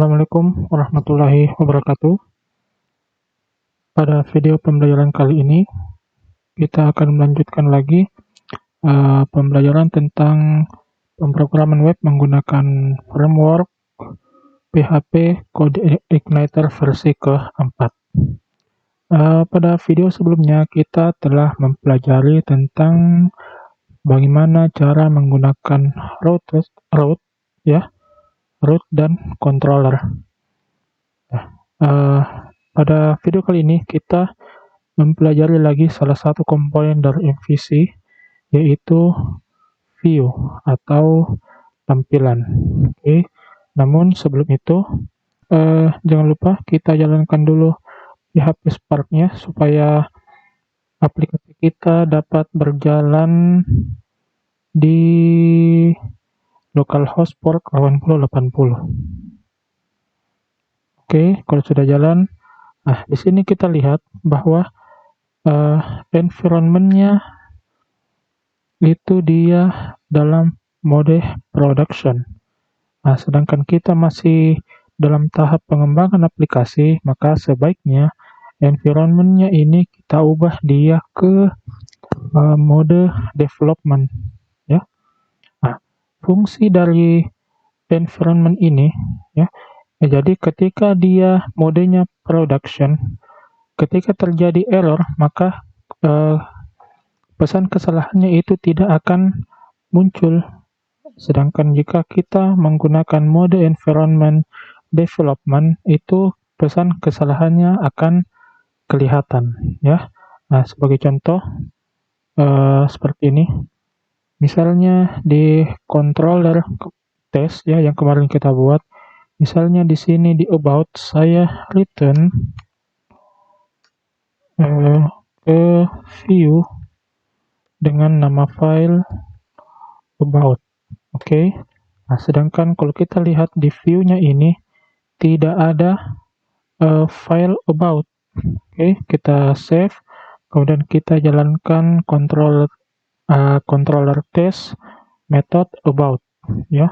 Assalamualaikum warahmatullahi wabarakatuh. Pada video pembelajaran kali ini, kita akan melanjutkan lagi pembelajaran tentang pemrograman web menggunakan framework PHP CodeIgniter versi keempat. Pada video sebelumnya, kita telah mempelajari tentang bagaimana cara menggunakan root dan controller. Pada video kali ini kita mempelajari lagi salah satu komponen dari MVC, yaitu view atau tampilan. Oke. Namun sebelum itu jangan lupa kita jalankan dulu PHP Spark-nya supaya aplikasi kita dapat berjalan di localhost port 8080. Oke, kalau sudah jalan, di sini kita lihat bahwa environment-nya itu dia dalam mode production. Sedangkan kita masih dalam tahap pengembangan aplikasi, maka sebaiknya environment-nya ini kita ubah dia ke mode development, ya. Fungsi dari environment ini, ya. Jadi ketika dia modenya production, ketika terjadi error, maka pesan kesalahannya itu tidak akan muncul. Sedangkan jika kita menggunakan mode environment development, itu pesan kesalahannya akan kelihatan, ya. Sebagai contoh seperti ini. Misalnya di controller test, ya, yang kemarin kita buat. Misalnya di sini di about saya return ke view dengan nama file about. Oke. Sedangkan kalau kita lihat di view-nya ini tidak ada file about. Oke, kita save, kemudian kita jalankan controller test method about, ya.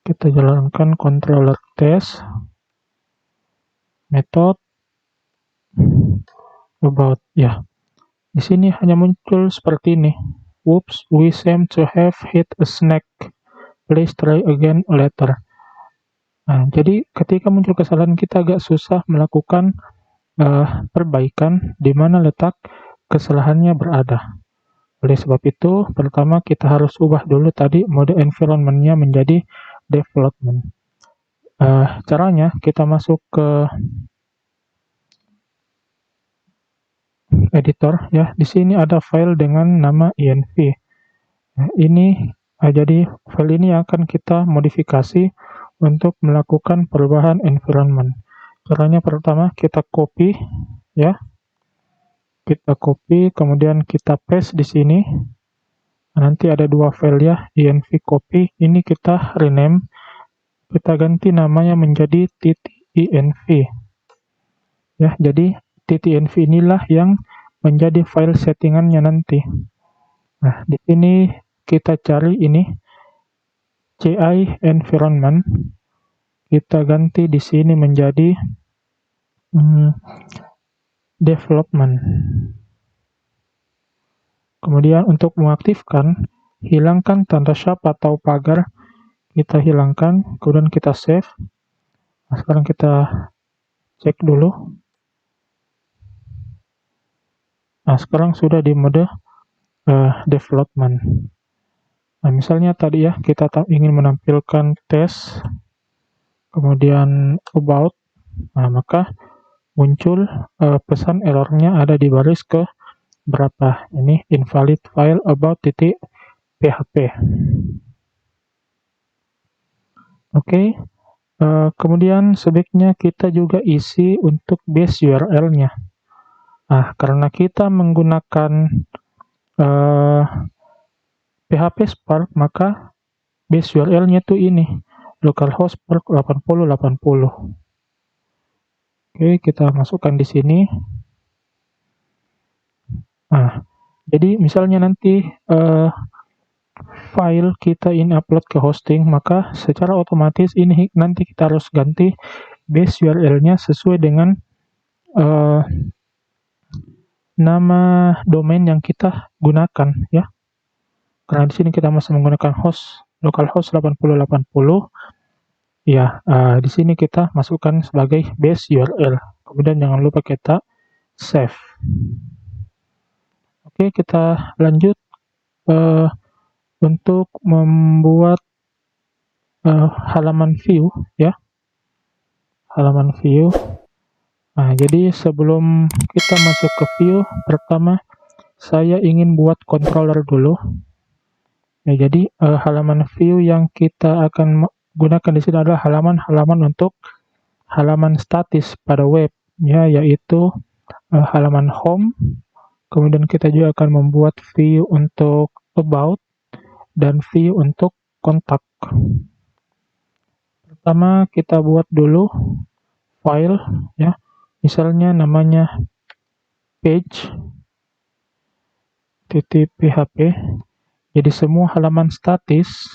Kita jalankan controller test method about, ya. Di sini hanya muncul seperti ini. Whoops, we seem to have hit a snag. Please try again later. Jadi ketika muncul kesalahan, kita agak susah melakukan perbaikan di mana letak kesalahannya berada. Oleh sebab itu, pertama kita harus ubah dulu tadi mode environment-nya menjadi development. Caranya kita masuk ke editor, ya. Di sini ada file dengan nama env. Jadi file ini akan kita modifikasi untuk melakukan perubahan environment. Caranya pertama kita copy, ya. Kita copy, kemudian kita paste di sini. Nanti ada dua file, ya, env copy. Ini kita rename, kita ganti namanya menjadi .env. Ya, jadi .env inilah yang menjadi file settingannya nanti. Di sini kita cari ini ci environment. Kita ganti di sini menjadi development. Kemudian untuk mengaktifkan, hilangkan tanda sharp atau pagar, kita hilangkan, kemudian kita save. Sekarang kita cek dulu. Sekarang sudah di mode development. Misalnya tadi, ya, kita ingin menampilkan test, kemudian about, maka muncul pesan errornya ada di baris ke berapa. Ini invalid file about.php. Oke. Kemudian sebaiknya kita juga isi untuk base URL-nya. Karena kita menggunakan PHP Spark, maka base URL-nya tuh ini localhost port 8080. Oke, kita masukkan di sini. Jadi misalnya nanti file kita ini upload ke hosting, maka secara otomatis ini nanti kita harus ganti base URL-nya sesuai dengan nama domain yang kita gunakan ya. Karena di sini kita masih menggunakan host localhost 8080. Ya, di sini kita masukkan sebagai base URL. Kemudian jangan lupa kita save. Oke, kita lanjut untuk membuat halaman view ya. Halaman view. Nah, jadi sebelum kita masuk ke view, pertama saya ingin buat controller dulu. Ya, jadi halaman view yang kita akan gunakan di sini adalah halaman-halaman untuk halaman statis pada web, ya, yaitu halaman home. Kemudian kita juga akan membuat view untuk about dan view untuk kontak. Pertama kita buat dulu file, ya, misalnya namanya page.php. Jadi semua halaman statis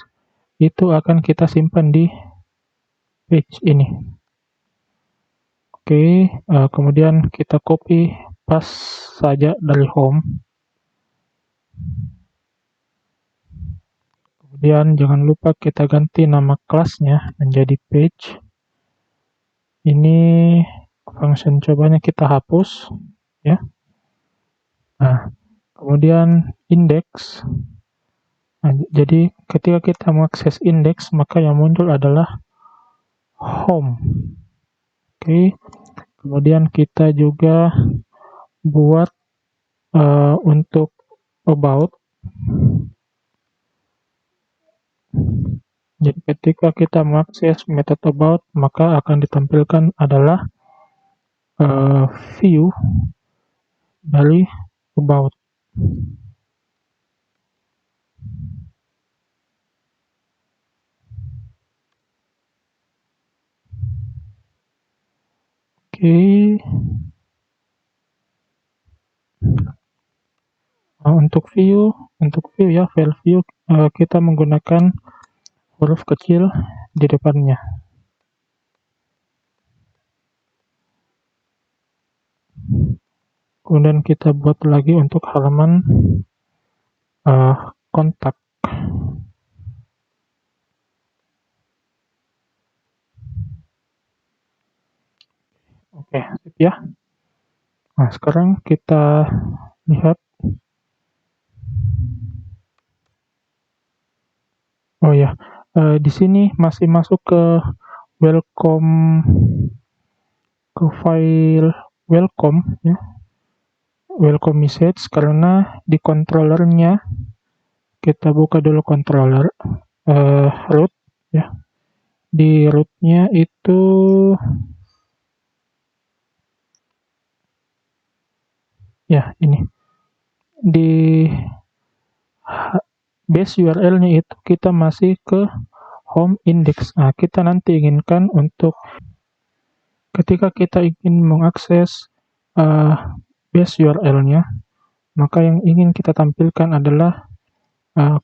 itu akan kita simpan di page ini. Oke, kemudian kita copy paste saja dari home. Kemudian jangan lupa kita ganti nama kelasnya menjadi page. Ini function cobanya kita hapus ya. Nah, kemudian index. Nah, jadi ketika kita mengakses index, maka yang muncul adalah home. Oke, kemudian kita juga buat untuk about. Jadi ketika kita mengakses method about, maka akan ditampilkan adalah view dari about. Oke. Untuk view ya, file view kita menggunakan huruf kecil di depannya. Kemudian kita buat lagi untuk halaman kontak. Oke, sip ya. Nah, sekarang kita lihat. Oh ya, di sini masih masuk ke welcome, ke file welcome ya. Welcome message, karena di controllernya kita buka dulu controller root ya. Di rootnya itu ya ini di base URL-nya itu kita masih ke home index. Nah, kita nanti inginkan untuk ketika kita ingin mengakses base URL-nya, maka yang ingin kita tampilkan adalah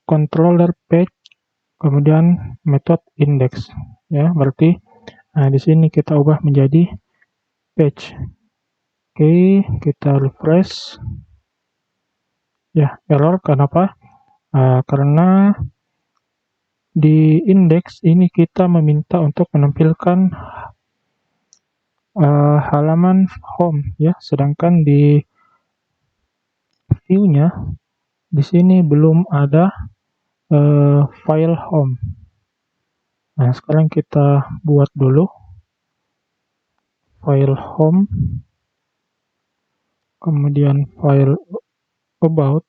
controller page, kemudian method index ya. Berarti di sini kita ubah menjadi page. Oke, kita refresh. Ya, error. Kenapa? Karena di index ini kita meminta untuk menampilkan halaman home ya, sedangkan di view-nya di sini belum ada file home. Nah, sekarang kita buat dulu file home, kemudian file about,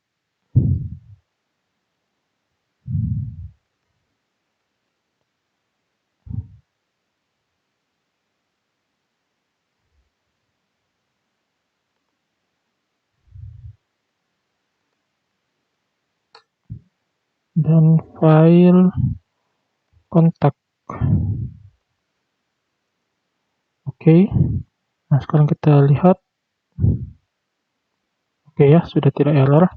dan file kontak. Oke. Nah, sekarang kita lihat. Oke ya, sudah tidak error.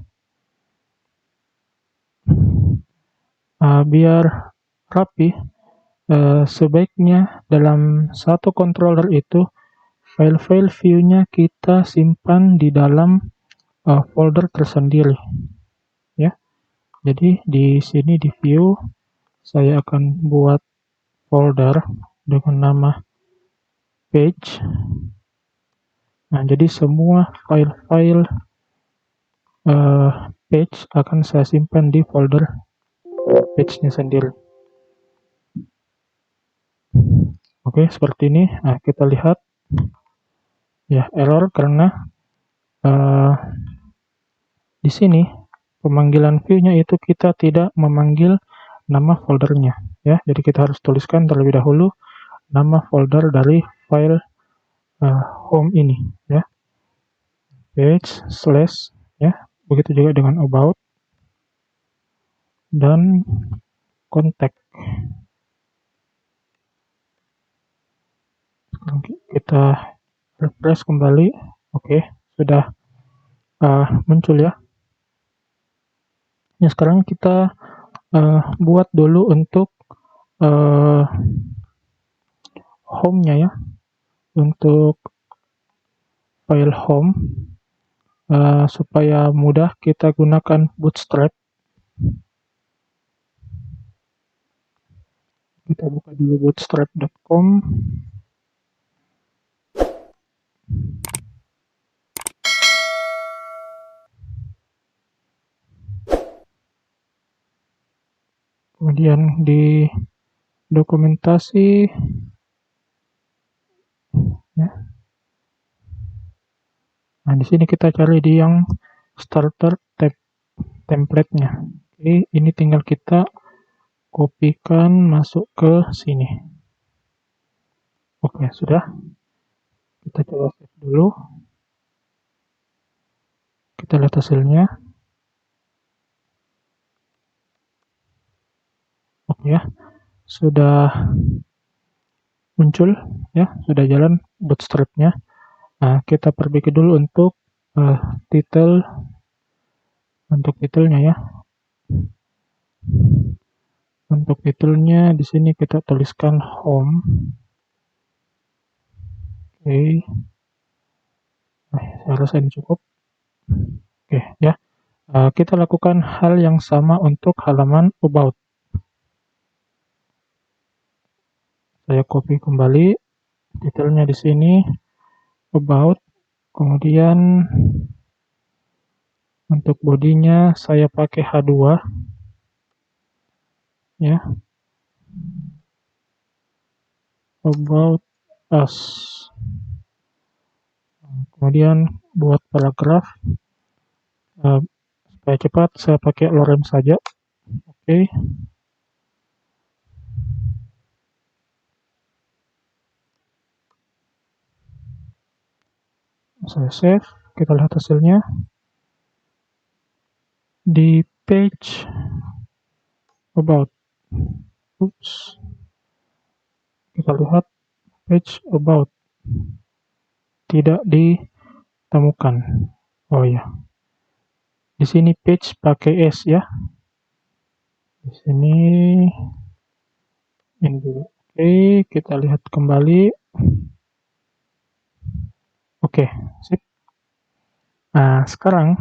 Biar rapi, sebaiknya dalam satu controller itu file-file view-nya kita simpan di dalam folder tersendiri, ya. Jadi di sini di view saya akan buat folder dengan nama page. Nah, jadi semua file-file page akan saya simpan di folder page-nya sendiri. Oke, seperti ini. Nah, kita lihat ya error karena di sini pemanggilan view-nya itu kita tidak memanggil nama foldernya, ya. Jadi kita harus tuliskan terlebih dahulu nama folder dari file home ini, ya. Page slash, ya. Begitu juga dengan about dan contact. Kita refresh kembali. Oke, sudah muncul ya. Ya, sekarang kita buat dulu untuk home-nya ya. Untuk file home supaya mudah kita gunakan Bootstrap. Kita buka dulu bootstrap.com. Kemudian di dokumentasi, ya. Nah, di sini kita cari di yang starter template-nya. Oke, ini tinggal kita kopikan masuk ke sini. Oke, sudah. Kita coba save dulu. Kita lihat hasilnya. Oke ya, sudah muncul ya, sudah jalan Bootstrap-nya. Nah, kita perbaiki dulu untuk title, untuk titlenya ya. Untuk titlenya di sini kita tuliskan home. Oke. Nah, saya rasa ini cukup. Oke ya. Kita lakukan hal yang sama untuk halaman about. Saya copy kembali detailnya di sini about, kemudian untuk bodinya saya pakai H2 ya, about us. Kemudian buat paragraf supaya cepat saya pakai lorem saja. Oke. Saya save, kita lihat hasilnya. Di page about, kita lihat page about tidak ditemukan. Oh ya, di sini page pakai S ya. Di sini ini dulu. Oke, kita lihat kembali. Oke, sip. Nah, sekarang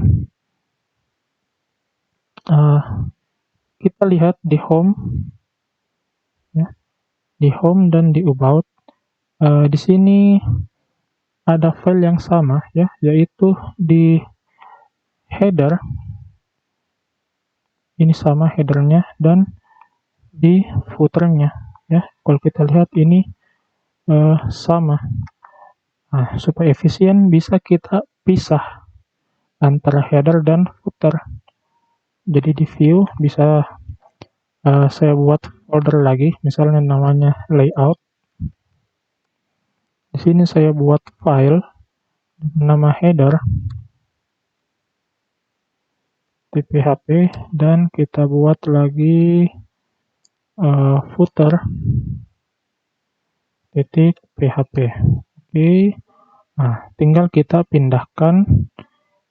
kita lihat di home ya, di home dan di about. Di sini ada file yang sama ya, yaitu di header ini sama headernya, dan di footernya ya. Kalau kita lihat ini sama. Nah, supaya efisien bisa kita pisah antara header dan footer. Jadi di view bisa saya buat folder lagi, misalnya namanya layout. Di sini saya buat file nama header php, dan kita buat lagi footer .php. Oke. Nah, tinggal kita pindahkan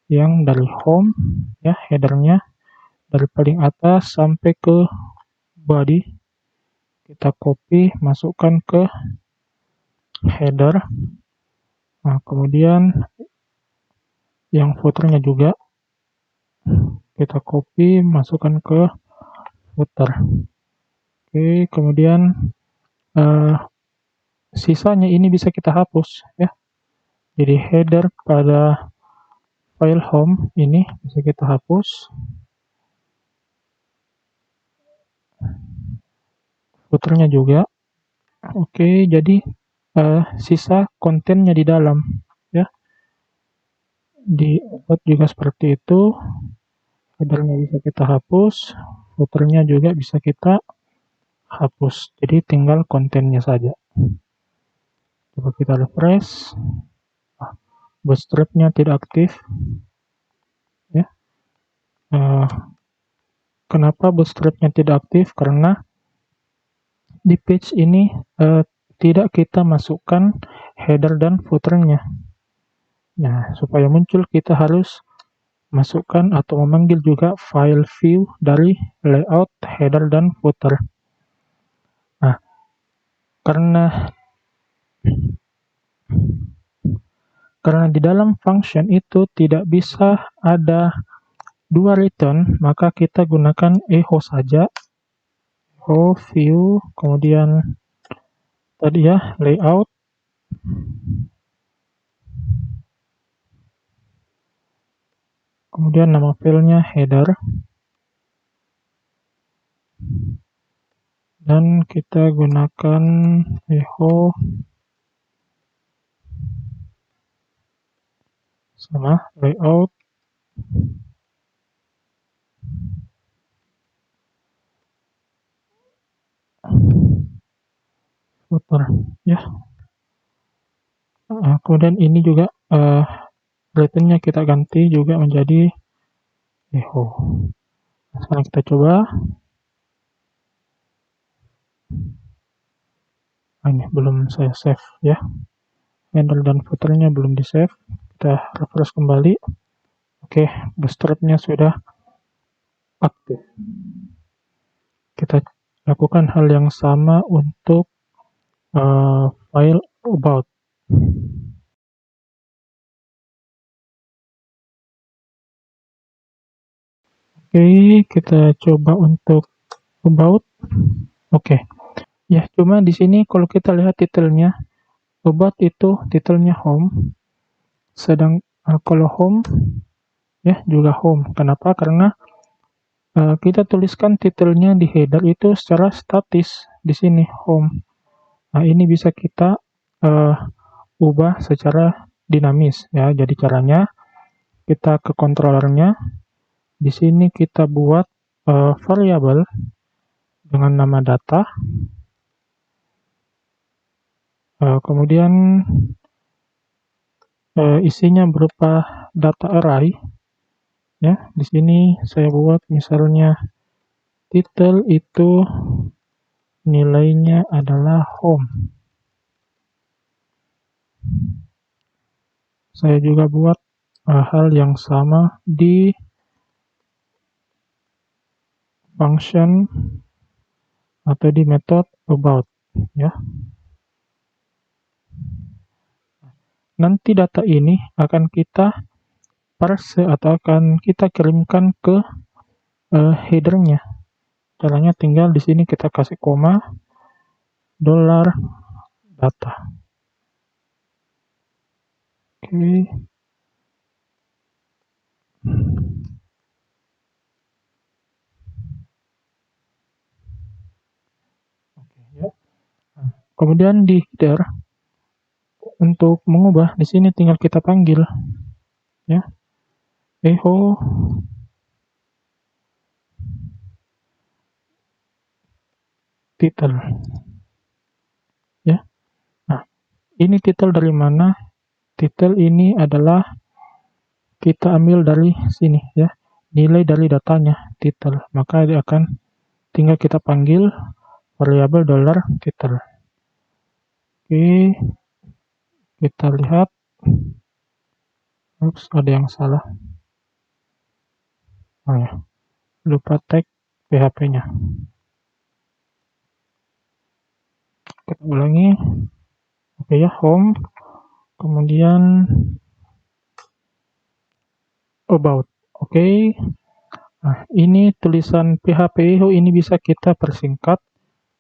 yang dari home ya, headernya dari paling atas sampai ke body, kita copy, masukkan ke header. Nah, kemudian yang footernya juga kita copy, masukkan ke footer. Oke, kemudian sisanya ini bisa kita hapus ya. Jadi header pada file home ini bisa kita hapus. Footernya juga. Oke, jadi sisa kontennya di dalam ya. Di About juga seperti itu. Headernya bisa kita hapus, footernya juga bisa kita hapus. Jadi tinggal kontennya saja. Coba kita refresh. Bootstrap-nya tidak aktif ya. Kenapa bootstrap-nya tidak aktif? Karena di page ini tidak kita masukkan header dan footernya. Nah, supaya muncul kita harus masukkan atau memanggil juga file view dari layout header dan footer. Nah, karena di dalam function itu tidak bisa ada dua return, maka kita gunakan echo saja. Echo view, kemudian tadi ya layout, kemudian nama filenya header, dan kita gunakan echo sama layout footer ya. Kemudian ini juga returnnya kita ganti juga menjadi echo. Sekarang kita coba. Ini belum saya save ya, header dan footernya belum di save. Kita refresh kembali. Oke, bootstrap-nya sudah aktif. Kita lakukan hal yang sama untuk file about. Oke, kita coba untuk about. Oke, ya cuma di sini kalau kita lihat titelnya, about itu titelnya home, sedang kalau home ya juga home. Kenapa? Karena kita tuliskan titelnya di header itu secara statis di sini home. Nah, ini bisa kita ubah secara dinamis ya. Jadi caranya kita ke controllernya, di sini kita buat variabel dengan nama data, kemudian isinya berupa data array ya. Di sini saya buat misalnya title itu nilainya adalah home. Saya juga buat hal yang sama di function atau di method about ya. Nanti data ini akan kita parse atau akan kita kirimkan ke headernya. Caranya tinggal di sini kita kasih koma $data. Oke. Ya. Kemudian di header untuk mengubah di sini tinggal kita panggil ya echo title ya. Nah, ini title dari mana? Title ini adalah kita ambil dari sini ya, nilai dari datanya title, maka dia akan tinggal kita panggil variabel $title. Oke, kita lihat. Oops, ada yang salah. Oh ya, lupa tag PHP-nya. kita ulangi. Oke ya, home, kemudian about. Oke. Nah, ini tulisan PHP Echo ini bisa kita persingkat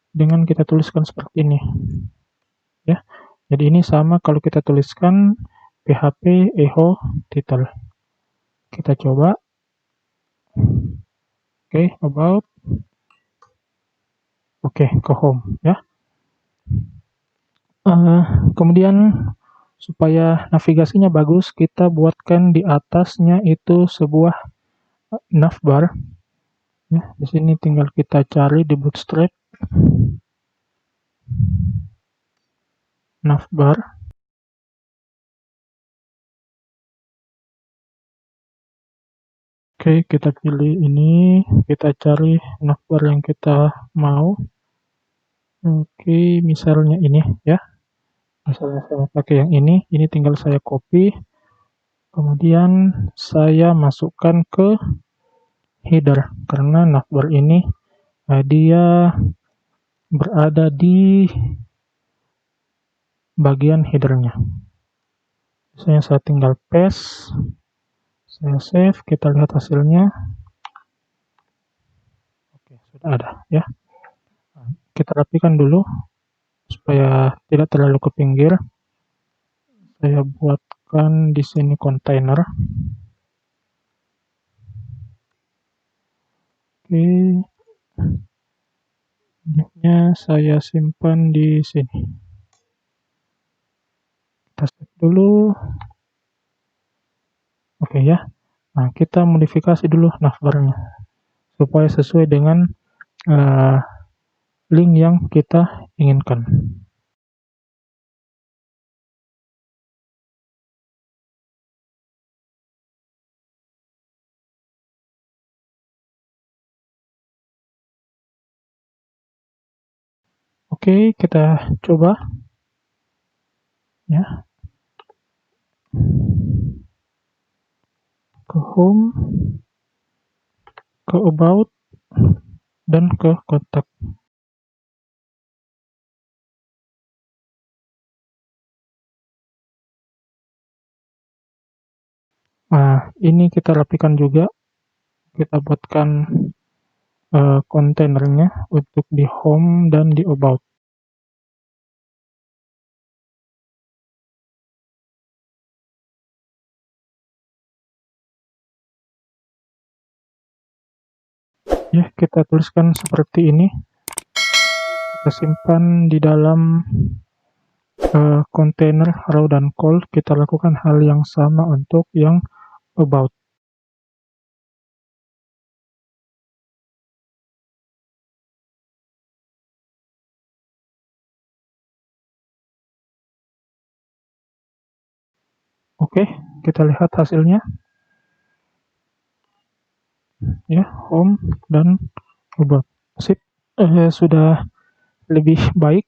dengan kita tuliskan seperti ini. Ya. Jadi ini sama kalau kita tuliskan PHP Echo title. Kita coba. Oke, about. Oke, ke home ya. Kemudian supaya navigasinya bagus, kita buatkan di atasnya itu sebuah navbar. Ya, di sini tinggal kita cari di Bootstrap navbar. Oke, kita pilih ini, kita cari navbar yang kita mau. Oke, misalnya ini ya. Misalnya saya pakai yang ini tinggal saya copy. Kemudian saya masukkan ke header karena navbar ini dia berada di bagian headernya. Misalnya saya tinggal paste, saya save, kita lihat hasilnya. Oke, sudah ada ya. Kita rapikan dulu supaya tidak terlalu ke pinggir. Saya buatkan di sini kontainer. Oke, ini saya simpan di sini. Kita save dulu. Oke ya. Nah, kita modifikasi dulu navbarnya supaya sesuai dengan link yang kita inginkan. Oke, kita coba ya. Ke home, ke about, dan ke kontak. Nah, ini kita rapikan juga. Kita buatkan kontainernya untuk di home dan di about. Ya, kita tuliskan seperti ini. Kita simpan di dalam kontainer raw dan call. Kita lakukan hal yang sama untuk yang about. Oke, kita lihat hasilnya. Ya, home dan about. Sip, sudah lebih baik